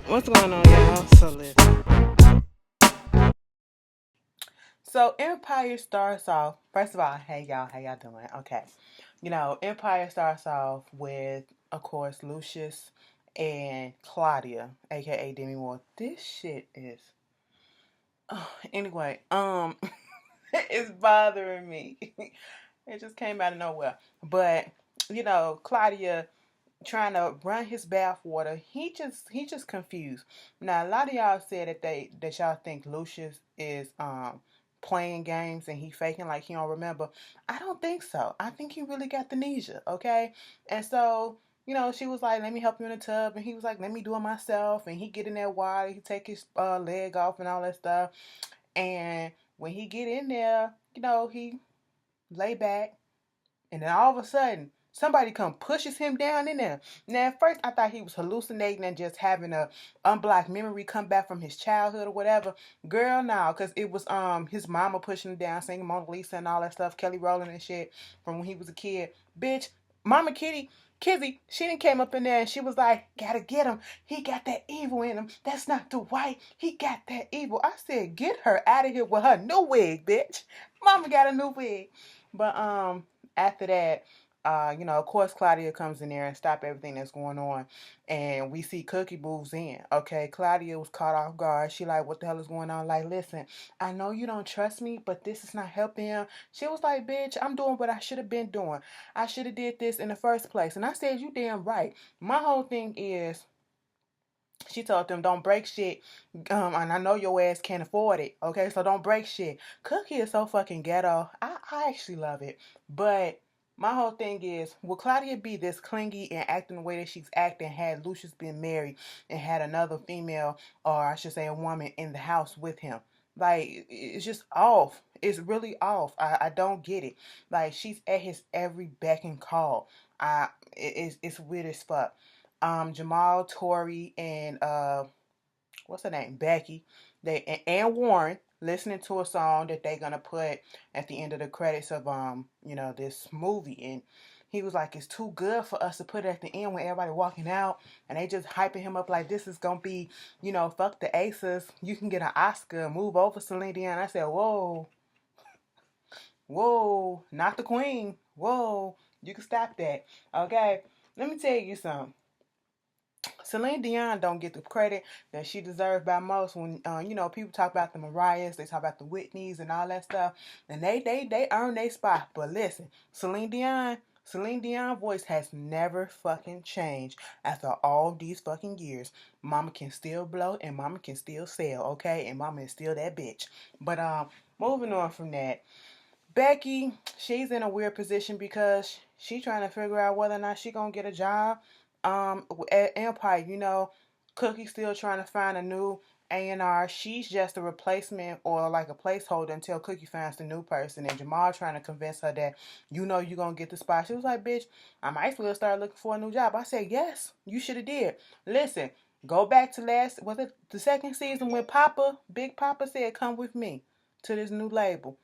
What's going on, y'all? So listen. So Empire starts off. First of all, hey y'all, how y'all doing? Okay, Empire starts off with, of course, Lucious and Claudia, aka Demi Moore. This shit is. Anyway, it's bothering me. It just came out of nowhere. But Claudia trying to run his bath water. He just confused. Now a lot of y'all said that y'all think Lucius is playing games and he faking like he don't remember. I don't think so. I think he really got the amnesia, okay? And so, she was like, let me help you in the tub, and he was like, let me do it myself, and he get in that water, he take his leg off and all that stuff. And when he get in there, he lay back, and then all of a sudden, somebody come pushes him down in there. Now, at first, I thought he was hallucinating and just having a unblocked memory come back from his childhood or whatever. Girl, no, because it was his mama pushing him down, singing Mona Lisa and all that stuff, Kelly Rowland and shit from when he was a kid. Bitch, Mama Kizzy, she done came up in there and she was like, gotta get him. He got that evil in him. That's not the white. He got that evil. I said, get her out of here with her new wig, bitch. Mama got a new wig. But after that, of course, Claudia comes in there and stop everything that's going on, and we see Cookie moves in. Okay, Claudia was caught off guard. She like, what the hell is going on? Like, listen, I know you don't trust me, but this is not helping him. She was like, bitch, I'm doing what I should have been doing. I should have did this in the first place. And I said, you damn right. My whole thing is, she told them, don't break shit. And I know your ass can't afford it. Okay, so don't break shit. Cookie is so fucking ghetto. I actually love it. But my whole thing is, will Claudia be this clingy and acting the way that she's acting had Lucius been married and had another female, or I should say a woman, in the house with him? Like, it's just off. It's really off. I don't get it. Like, she's at his every beck and call. It's weird as fuck. Jamal, Tori, and what's her name, Becky, and Warren, listening to a song that they're gonna put at the end of the credits of this movie. And he was like, it's too good for us to put it at the end when everybody walking out, and they just hyping him up like this is gonna be, fuck the aces, you can get an Oscar, move over Celine Dion. I said, whoa, whoa, not the queen, whoa, you can stop that. Okay, let me tell you something. Celine Dion don't get the credit that she deserves by most. When people talk about the Mariahs, they talk about the Whitneys and all that stuff, and they earn their spot. But listen, Celine Dion's voice has never fucking changed after all these fucking years. Mama can still blow and Mama can still sell, okay? And Mama is still that bitch. But moving on from that, Becky, she's in a weird position because she trying to figure out whether or not she gonna get a job at Empire. Cookie still trying to find a new A&R. She's just a replacement or like a placeholder until Cookie finds the new person. And Jamal trying to convince her that you gonna get the spot. She was like, bitch, I might as well start looking for a new job. I said, yes, you should have did. Listen, go back to was it the second season when Big Papa said, come with me to this new label.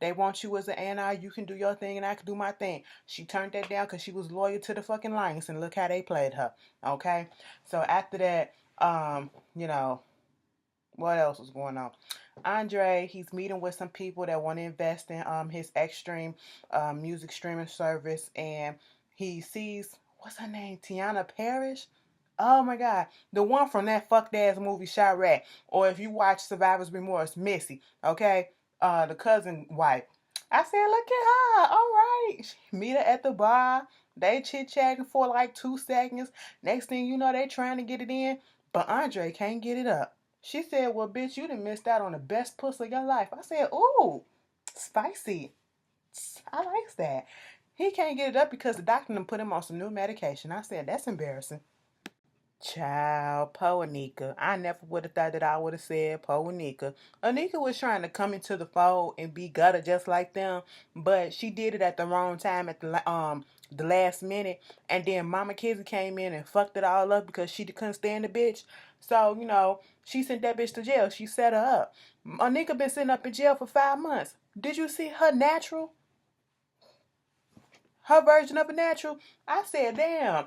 They want you as an A&R. You can do your thing and I can do my thing. She turned that down because she was loyal to the fucking Lions, and look how they played her. Okay? So after that, what else was going on? Andre, he's meeting with some people that want to invest in his Extreme music streaming service, and he sees, what's her name? Tiana Parrish? Oh my God. The one from that fucked ass movie Chirac. Or if you watch Survivor's Remorse, Missy. Okay? The cousin wife. I said, look at her. All right. Meet her at the bar. They chit chatting for like 2 seconds. Next thing you know, they trying to get it in. But Andre can't get it up. She said, well, bitch, you done missed out on the best pussy of your life. I said, ooh, spicy. I like that. He can't get it up because the doctor done put him on some new medication. I said, that's embarrassing. Child, poor Anika. I never would have thought that I would have said poor Anika. Anika was trying to come into the fold and be gutter just like them, but she did it at the wrong time at the last minute. And then Mama Kizzy came in and fucked it all up because she couldn't stand the bitch. So she sent that bitch to jail. She set her up. Anika been sitting up in jail for 5 months. Did you see her natural? her version of a natural. I said, damn,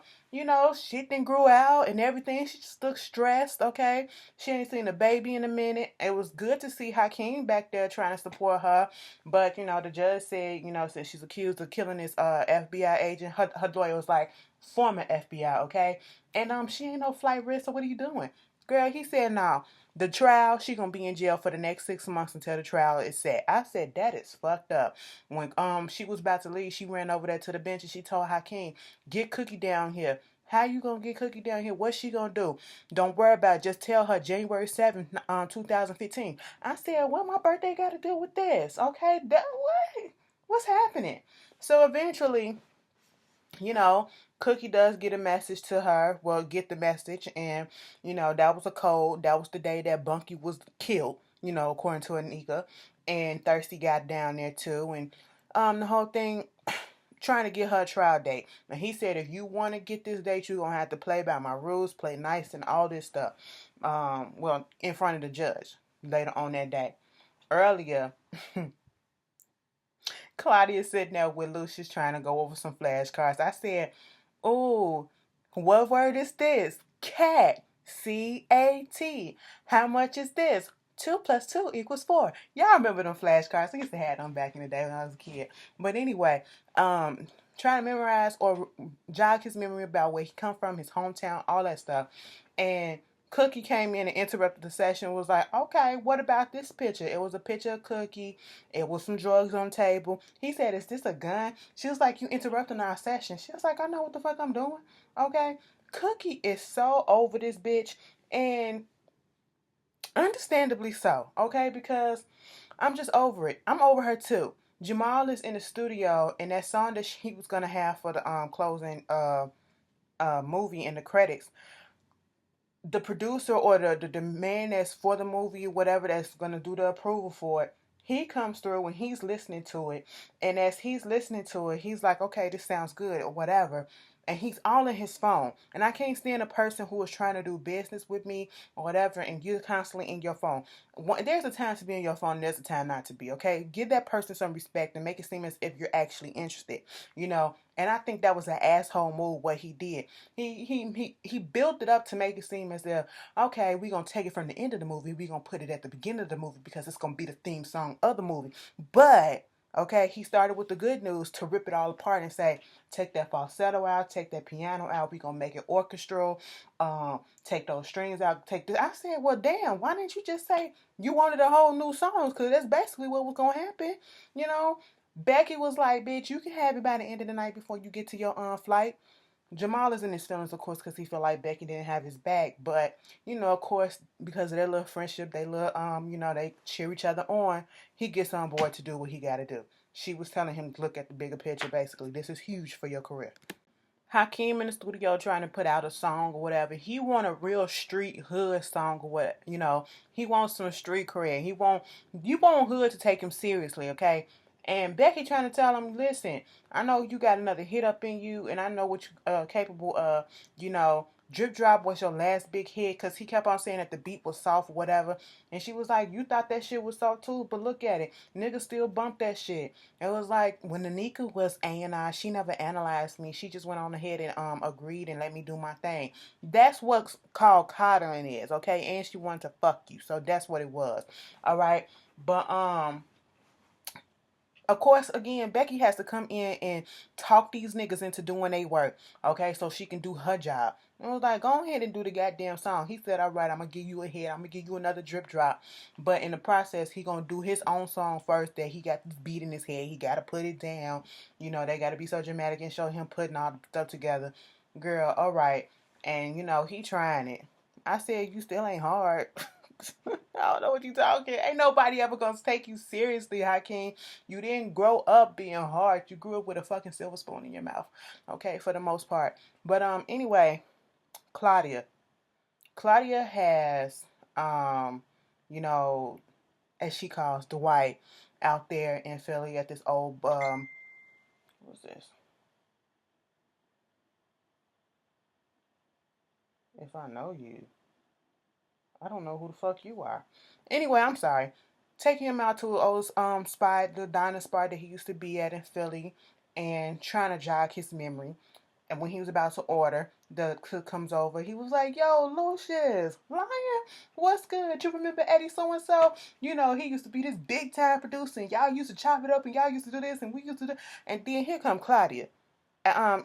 shit then grew out and everything. She just looked stressed, okay? She ain't seen a baby in a minute. It was good to see Hakeem back there trying to support her. But, the judge said, since she's accused of killing this FBI agent, her lawyer was like, former FBI, okay? And she ain't no flight risk, so what are you doing? Girl, he said, no. The trial, she gonna be in jail for the next 6 months until the trial is set. I said, that is fucked up. When she was about to leave, she ran over there to the bench and she told Hakeem, get Cookie down here. How you gonna get Cookie down here? What's she gonna do? Don't worry about it. Just tell her January 7th, 2015. I said, what my birthday got to do with this? Okay, what? What's happening? So eventually, you know, Cookie does get a message to her. Well, get the message, and that was a code. That was the day that Bunky was killed. According to Anika, and Thirsty got down there too, and the whole thing trying to get her a trial date. And he said, if you want to get this date, you're gonna have to play by my rules, play nice, and all this stuff. Well, in front of the judge later on that day. Earlier, Claudia sitting there with Lucious trying to go over some flashcards. I said, "Ooh, what word is this? Cat. CAT. How much is this? 2 + 2 = 4." Y'all remember them flashcards? I used to have them back in the day when I was a kid. But anyway, trying to memorize or jog his memory about where he come from, his hometown, all that stuff. And Cookie came in and interrupted the session. Was like, okay, what about this picture? It was a picture of Cookie. It was some drugs on the table. He said, is this a gun? She was like, you interrupting our session. She was like, I know what the fuck I'm doing. Okay. Cookie is so over this bitch. And understandably so. Okay. Because I'm just over it. I'm over her too. Jamal is in the studio, and that song that he was gonna have for the closing movie in the credits, the producer or the man that's for the movie, whatever, that's gonna do the approval for it, he comes through and he's listening to it. And as he's listening to it, he's like, okay, this sounds good or whatever. And he's all in his phone. And I can't stand a person who is trying to do business with me or whatever, and you're constantly in your phone. There's a time to be in your phone, and there's a time not to be, okay? Give that person some respect and make it seem as if you're actually interested, And I think that was an asshole move what he did. He built it up to make it seem as if, okay, we're gonna take it from the end of the movie, we're gonna put it at the beginning of the movie because it's gonna be the theme song of the movie. But okay, he started with the good news to rip it all apart and say, take that falsetto out, take that piano out, we're gonna make it orchestral, take those strings out, take this. I said, well, damn, why didn't you just say you wanted a whole new song? Because that's basically what was gonna happen, you know. Becky was like, bitch, you can have it by the end of the night before you get to your flight. Jamal is in his feelings, of course, because he felt like Becky didn't have his back. But, of course, because of their little friendship, they they cheer each other on. He gets on board to do what he got to do. She was telling him to look at the bigger picture, basically. This is huge for your career. Hakeem in the studio trying to put out a song or whatever. He want a real street hood song or what, He wants some street cred. You want hood to take him seriously, okay? And Becky trying to tell him, listen, I know you got another hit up in you, and I know what you capable of, Drip Drop was your last big hit, because he kept on saying that the beat was soft or whatever. And she was like, you thought that shit was soft too, but look at it. Niggas still bump that shit. It was like, when Anika was A&I, she never analyzed me. She just went on ahead and agreed and let me do my thing. That's what's called coddling is, okay? And she wanted to fuck you. So that's what it was. All right? But, of course, again, Becky has to come in and talk these niggas into doing their work, okay, so she can do her job. I was like, go ahead and do the goddamn song. He said, all right, I'm going to give you a hit. I'm going to give you another drip drop. But in the process, he going to do his own song first that he got this beat in his head. He got to put it down. They got to be so dramatic and show him putting all the stuff together. Girl, all right. And, he trying it. I said, you still ain't hard. I don't know what you talking. Ain't nobody ever gonna take you seriously, Hakeem. You didn't grow up being hard. You grew up with a fucking silver spoon in your mouth. Okay, for the most part. But anyway, Claudia. Claudia has you know, as she calls Dwight out there in Philly at this old what's this? If I know you. I don't know who the fuck you are. Anyway, I'm sorry. Taking him out to an old spot, the diner spot that he used to be at in Philly. and trying to jog his memory. And when he was about to order, the cook comes over. He was like, "Yo, Lucious, Lion, what's good? You remember Eddie so and so? You know, he used to be this big time producer, and y'all used to chop it up, and y'all used to do this, and we used to do." And then here come Claudia.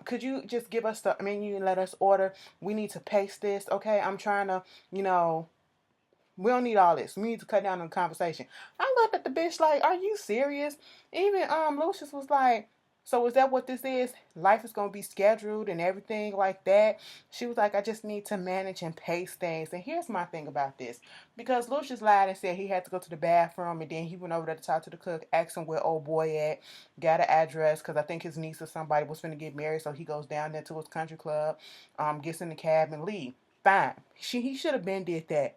Could you just give us the menu and let us order? We need to paste this, okay? I'm trying to, you know, we don't need all this. We need to cut down on the conversation. I looked at the bitch like, are you serious? Even Lucius was like, so is that what this is? Life is gonna be scheduled and everything like that. She was like, I just need to manage and pace things. And here's my thing about this. Because Lucius lied and said he had to go to the bathroom, and then he went over there to talk to the cook, asked him where old boy at, got an address, because I think his niece or somebody was finna get married, so he goes down there to his country club, gets in the cab and leave. Fine. He should have been did that,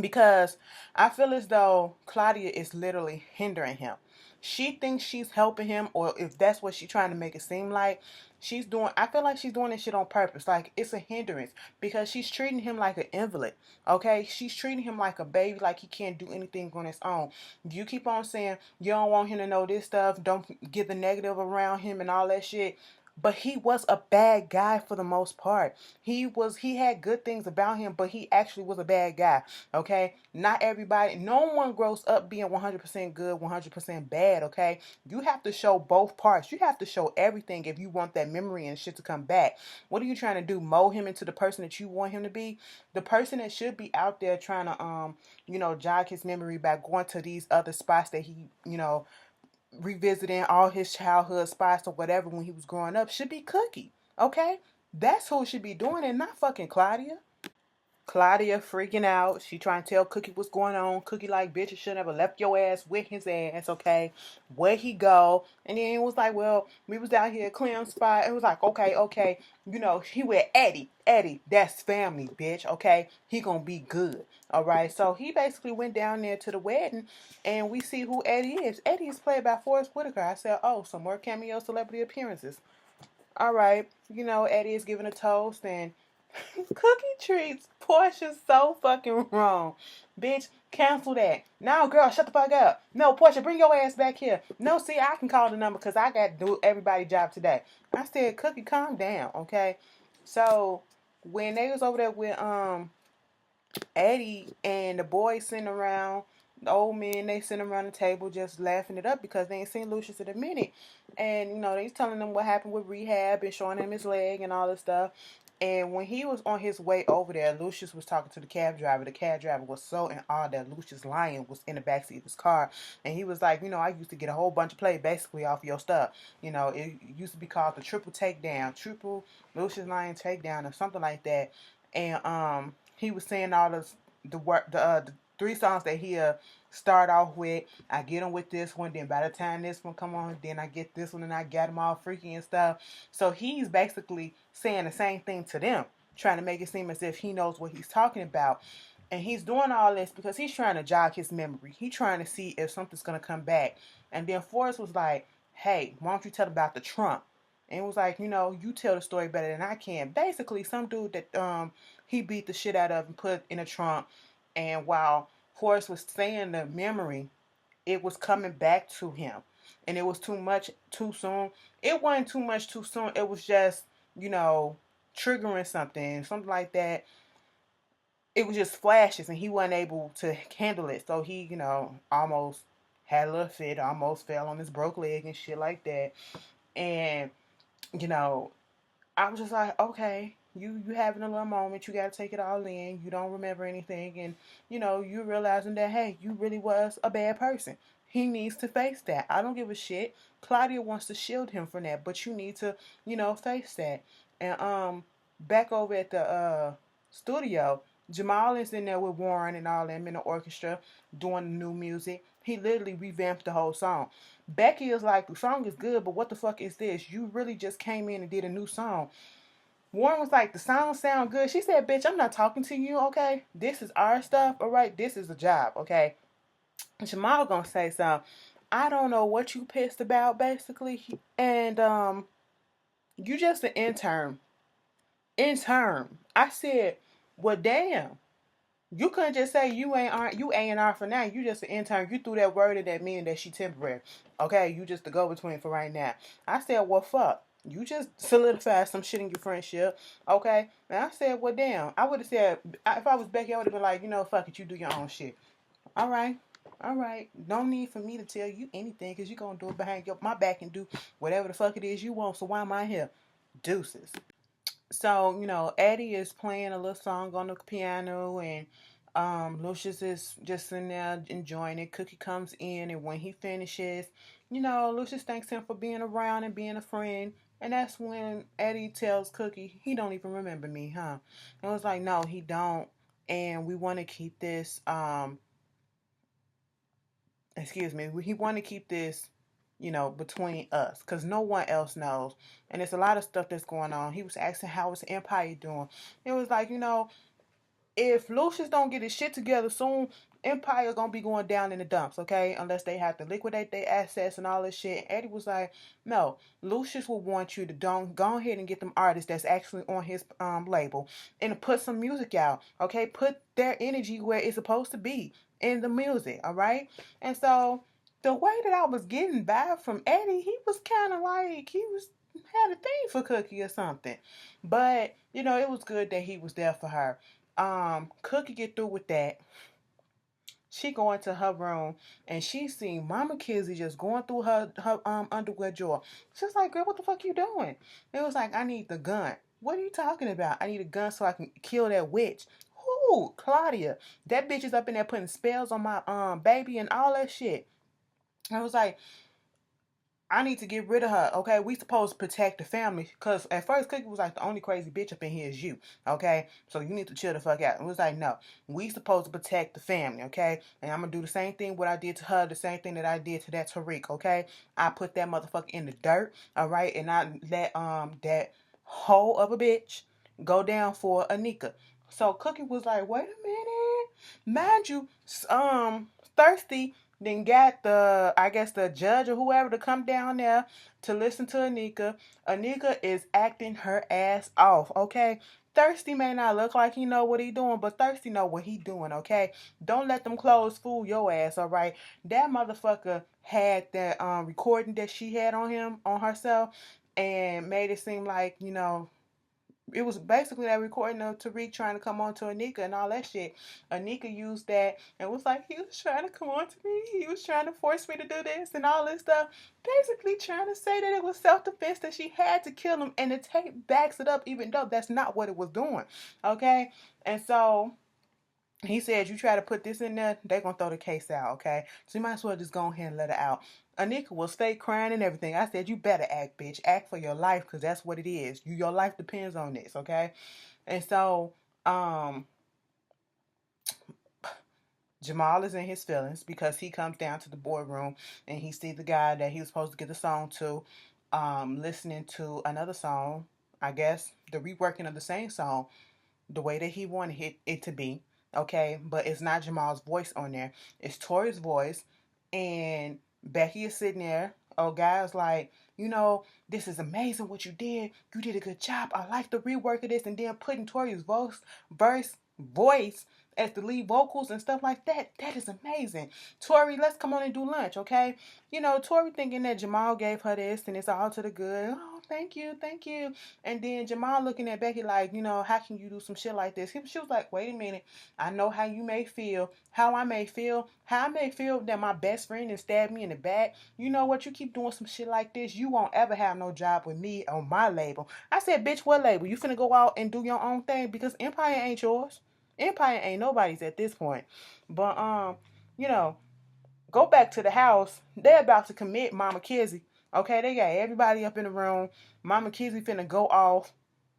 because I feel as though Claudia is literally hindering him. She thinks she's helping him, or if that's what she's trying to make it seem like, she's doing. I feel like she's doing this shit on purpose. Like it's a hindrance because she's treating him like an invalid. Okay, she's treating him like a baby, like he can't do anything on his own. You keep on saying you don't want him to know this stuff. Don't get the negative around him and all that shit. But he was a bad guy for the most part. He had good things about him, but he actually was a bad guy. Okay? Not everybody, no one grows up being 100% good, 100% bad, okay? You have to show both parts. You have to show everything if you want that memory and shit to come back. What are you trying to do? Mold him into the person that you want him to be? The person that should be out there trying to jog his memory by going to these other spots that he, revisiting all his childhood spots or whatever when he was growing up should be Cookie. Okay? That's who should be doing it, not fucking Claudia. Claudia freaking out. She trying to tell Cookie what's going on. Cookie like, bitch, you should never left your ass with his ass, okay? Where he go? And then it was like, well, we was out here at Clem's spot. It was like, okay. He with Eddie. Eddie, that's family, bitch, okay? He gonna be good. All right, so he basically went down there to the wedding, and we see who Eddie is. Eddie is played by Forrest Whitaker. I said, oh, some more cameo celebrity appearances. All right, Eddie is giving a toast, and Cookie treats Portia so fucking wrong. Bitch, cancel that. No, girl, shut the fuck up. No, Portia, bring your ass back here. No, see, I can call the number because I got to do everybody's job today. I said, Cookie, calm down, okay? So, when they was over there with Eddie and the boys sitting around, the old men, they sitting around the table just laughing it up because they ain't seen Lucius in a minute. And, they telling them what happened with rehab and showing him his leg and all this stuff. And when he was on his way over there, Lucius was talking to the cab driver. The cab driver was so in awe that Lucius Lyon was in the backseat of his car. And he was like, I used to get a whole bunch of play basically off your stuff. It used to be called the triple takedown, triple Lucius Lyon takedown or something like that. And he was saying all the 3 songs that he start off with. I get him with this one, then by the time this one come on, then I get this one and I got him all freaky and stuff. So he's basically saying the same thing to them, trying to make it seem as if he knows what he's talking about. And he's doing all this because he's trying to jog his memory. He's trying to see if something's going to come back. And then Forrest was like, hey, why don't you tell about the Trump? And it was like, you tell the story better than I can. Basically, some dude that he beat the shit out of and put in a trunk. And while Forrest was saying the memory, it was coming back to him. And it was too much too soon. It wasn't too much too soon. It was just, triggering something like that. It was just flashes and he wasn't able to handle it. So he, almost had a little fit, almost fell on his broke leg and shit like that. And, I was just like, okay, you having a little moment, you gotta take it all in. You don't remember anything, and you realizing that hey, you really was a bad person. He needs to face that. I don't give a shit. Claudia wants to shield him from that, but you need to, face that. And back over at the studio, Jamal is in there with Warren and all them in the orchestra doing the new music. He literally revamped the whole song. Becky is like, the song is good, but what the fuck is this? You really just came in and did a new song. Warren was like, the sounds sound good. She said, bitch, I'm not talking to you, okay? This is our stuff, all right? This is a job, okay? Jamal gonna say something. I don't know what you pissed about, basically. And, you just an intern. Intern. I said, well, damn. You couldn't just say you ain't you A&R for now. You just an intern. You threw that word in that meaning that she temporary. Okay, you just the go between for right now. I said, well, fuck. You just solidified some shit in your friendship. Okay, and I said, well, damn. I would have said if I was Becky, I would have been like, fuck it, you do your own shit. All right. All right. No need for me to tell you anything because you're going to do it behind my back and do whatever the fuck it is you want. So why am I here? Deuces. So, Eddie is playing a little song on the piano and Lucious is just sitting there enjoying it. Cookie comes in and when he finishes, Lucious thanks him for being around and being a friend. And that's when Eddie tells Cookie, he don't even remember me, huh? And I was like, no, he don't. And we want to keep this excuse me, he want to keep this, between us because no one else knows. And there's a lot of stuff that's going on. He was asking how his empire doing. It was like, if Lucius don't get his shit together soon, Empire gonna be going down in the dumps, okay? Unless they have to liquidate their assets and all this shit. Eddie was like, no, Lucius will want you to don't go ahead and get them artists that's actually on his label and to put some music out, okay? Put their energy where it's supposed to be in the music, all right? And so the way that I was getting back from Eddie, he was kind of like he was had a thing for Cookie or something. But it was good that he was there for her. Cookie get through with that. She go into her room and she seen Mama Kizzy just going through her underwear drawer. She's like, girl, what the fuck you doing? It was like, I need the gun. What are you talking about? I need a gun so I can kill that witch. Who? Claudia. That bitch is up in there putting spells on my baby and all that shit. I was like, I need to get rid of her, okay? We supposed to protect the family. Because at first, Cookie was like, the only crazy bitch up in here is you, okay? So you need to chill the fuck out. It was like, no, we supposed to protect the family, okay? And I'm going to do the same thing what I did to her, the same thing that I did to that Tariq, okay? I put that motherfucker in the dirt, all right? And I let that hoe of a bitch go down for Anika. So Cookie was like, wait a minute. Mind you, Thirsty then got I guess the judge or whoever to come down there to listen to Anika. Anika is acting her ass off, okay? Thirsty may not look like he know what he doing, but Thirsty know what he doing, okay? Don't let them clothes fool your ass, all right? That motherfucker had that recording that she had on herself, and made it seem like, it was basically that recording of Tariq trying to come on to Anika and all that shit. Anika used that and was like, he was trying to come on to me. He was trying to force me to do this and all this stuff. Basically trying to say that it was self-defense, that she had to kill him. And the tape backs it up even though that's not what it was doing. Okay? And so he said, you try to put this in there, they're going to throw the case out, okay? So you might as well just go ahead and let it out. Anika was fake crying and everything. I said, you better act, bitch. Act for your life because that's what it is. Your life depends on this, okay? And so, Jamal is in his feelings because he comes down to the boardroom and he sees the guy that he was supposed to get the song to listening to another song, I guess, the reworking of the same song the way that he wanted it to be, okay? But it's not Jamal's voice on there. It's Tori's voice. And Becky is sitting there. Oh, guys, like, this is amazing what you did. You did a good job. I like the rework of this. And then putting Tori's voice as the lead vocals and stuff like that. That is amazing. Tori, let's come on and do lunch, okay? Tori thinking that Jamal gave her this and it's all to the good. Oh, thank you, thank you. And then Jamal looking at Becky like, how can you do some shit like this? She was like, wait a minute. I know how you may feel, how I may feel that my best friend has stabbed me in the back. You know what? You keep doing some shit like this, you won't ever have no job with me on my label. I said, bitch, what label? You finna go out and do your own thing because Empire ain't yours. Empire ain't nobody's at this point. But you know, go back to the house. They're about to commit Mama Kizzy. Okay, they got everybody up in the room. Mama Kizzy finna go off.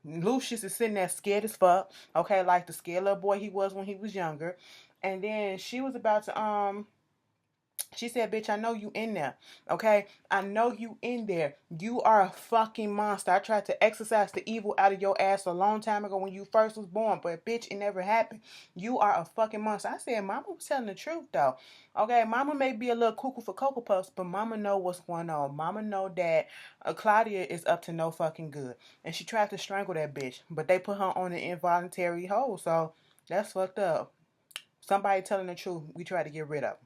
Lucius is sitting there scared as fuck. Okay, like the scared little boy he was when he was younger. And then she was about to she said, bitch, I know you in there. Okay? I know you in there. You are a fucking monster. I tried to exorcise the evil out of your ass a long time ago when you first was born. But, bitch, it never happened. You are a fucking monster. I said, Mama was telling the truth, though. Okay? Mama may be a little cuckoo for Cocoa Puffs, but Mama know what's going on. Mama know that Claudia is up to no fucking good. And she tried to strangle that bitch. But they put her on an involuntary hold. So, that's fucked up. Somebody telling the truth, we try to get rid of.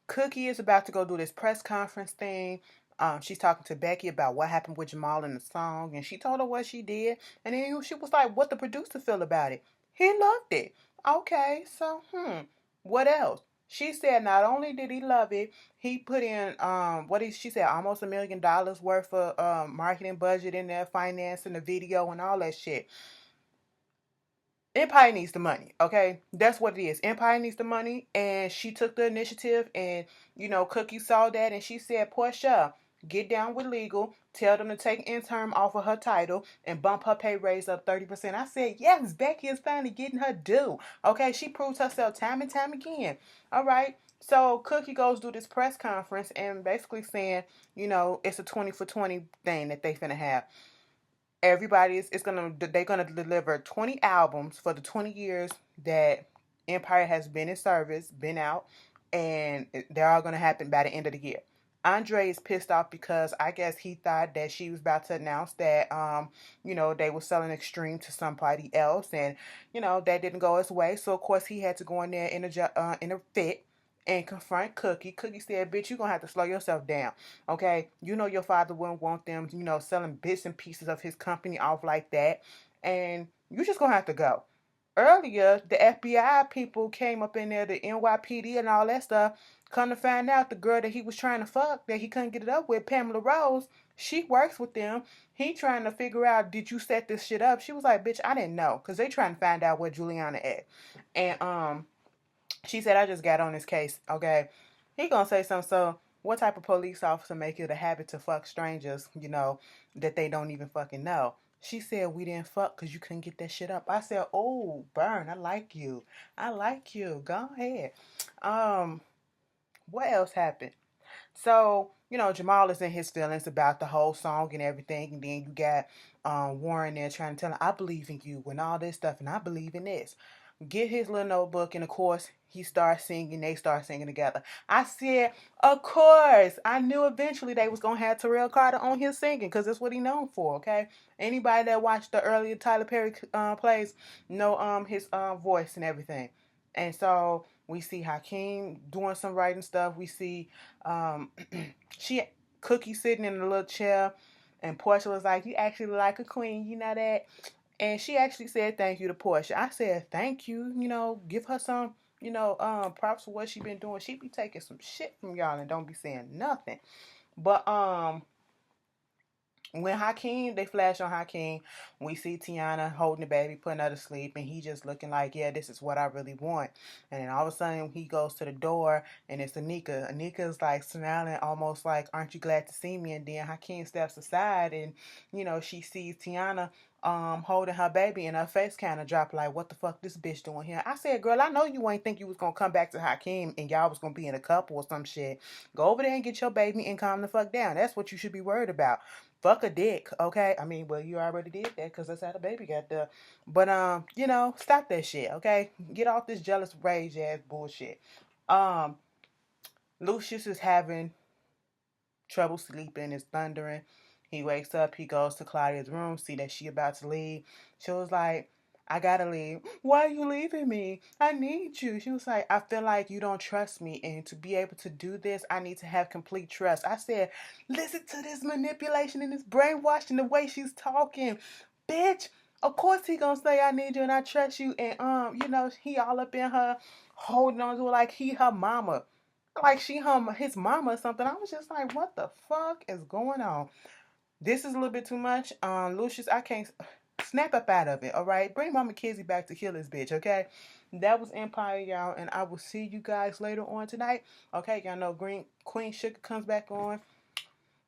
Cookie is about to go do this press conference thing. She's talking to Becky about what happened with Jamal in the song, and she told her what she did. And then she was like, "What the producer feel about it?" He loved it. Okay, so what else? She said not only did he love it, he put in she said almost $1 million worth of marketing budget in there, financing the video and all that shit. Empire needs the money, okay? That's what it is. Empire needs the money, and she took the initiative, and Cookie saw that, and she said, "Portia, get down with legal. Tell them to take interim off of her title and bump her pay raise up 30%." I said, "Yes, Becky is finally getting her due." Okay, she proves herself time and time again. All right. So Cookie goes do this press conference and basically saying, it's a 20 for 20 thing that they finna have. They're gonna deliver 20 albums for the 20 years that Empire has been in service, been out, and they're all gonna happen by the end of the year. Andre is pissed off because I guess he thought that she was about to announce that they were selling Extreme to somebody else, and that didn't go his way. So of course he had to go in there in a fit and confront Cookie. Cookie said, "Bitch, you're gonna have to slow yourself down. Okay? Your father wouldn't want them, selling bits and pieces of his company off like that. And you just gonna have to go." Earlier, the FBI people came up in there, the NYPD and all that stuff. Come to find out, the girl that he was trying to fuck, that he couldn't get it up with, Pamela Rose, she works with them. He trying to figure out, did you set this shit up? She was like, "Bitch, I didn't know." Because they trying to find out where Juliana at. And she said, "I just got on this case." Okay. He gonna say something. So what type of police officer make it a habit to fuck strangers, that they don't even fucking know? She said, "We didn't fuck because you couldn't get that shit up." I said, "Oh, burn. I like you. I like you. Go ahead." What else happened? So, Jamal is in his feelings about the whole song and everything. And then you got Warren there trying to tell him, "I believe in you," and all this stuff. And I believe in this. Get his little notebook, and of course, he starts singing. They start singing together. I said, of course. I knew eventually they was going to have Terrell Carter on here singing because that's what he known for, okay? Anybody that watched the earlier Tyler Perry plays know his voice and everything. And so we see Hakeem doing some writing stuff. We see she Cookie sitting in a little chair, and Portia was like, "You actually look like a queen, you know that?" And she actually said thank you to Portia. I said thank you, give her some, props for what she been doing. She be taking some shit from y'all and don't be saying nothing. But when they flash on Hakeem, we see Tiana holding the baby, putting her to sleep, and he just looking like, "Yeah, this is what I really want." And then all of a sudden, he goes to the door, and it's Anika. Anika's like smiling, almost like, "Aren't you glad to see me?" And then Hakeem steps aside, and she sees Tiana holding her baby, and her face kind of dropped like, "What the fuck this bitch doing here?" I said, "Girl, I know you ain't think you was gonna come back to Hakeem and y'all was gonna be in a couple or some shit. Go over there and get your baby and calm the fuck down. That's what you should be worried about. Fuck a dick, okay? I mean, well, you already did that because that's how the baby got there. But stop that shit, okay? Get off this jealous rage ass bullshit." Um, Lucious is having trouble sleeping, it's thundering. He wakes up, he goes to Claudia's room, see that she about to leave. She was like, "I gotta leave." "Why are you leaving me? I need you." She was like, "I feel like you don't trust me, and to be able to do this, I need to have complete trust." I said, listen to this manipulation and this brainwashing, the way she's talking. Bitch, of course he gonna say, "I need you and I trust you." And he all up in her, holding on to her like he her mama, like she his mama or something. I was just like, what the fuck is going on? This is a little bit too much. Lucius, I can't snap up out of it. All right, bring Mama Kizzy back to kill this bitch. Okay, that was Empire, y'all, and I will see you guys later on tonight. Okay, y'all know Queen Sugar comes back on.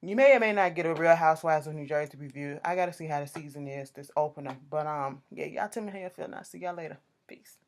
You may or may not get a Real Housewives of New Jersey review. I gotta see how the season is, this opener. But yeah, y'all tell me how you feel, and I'll see y'all later. Peace.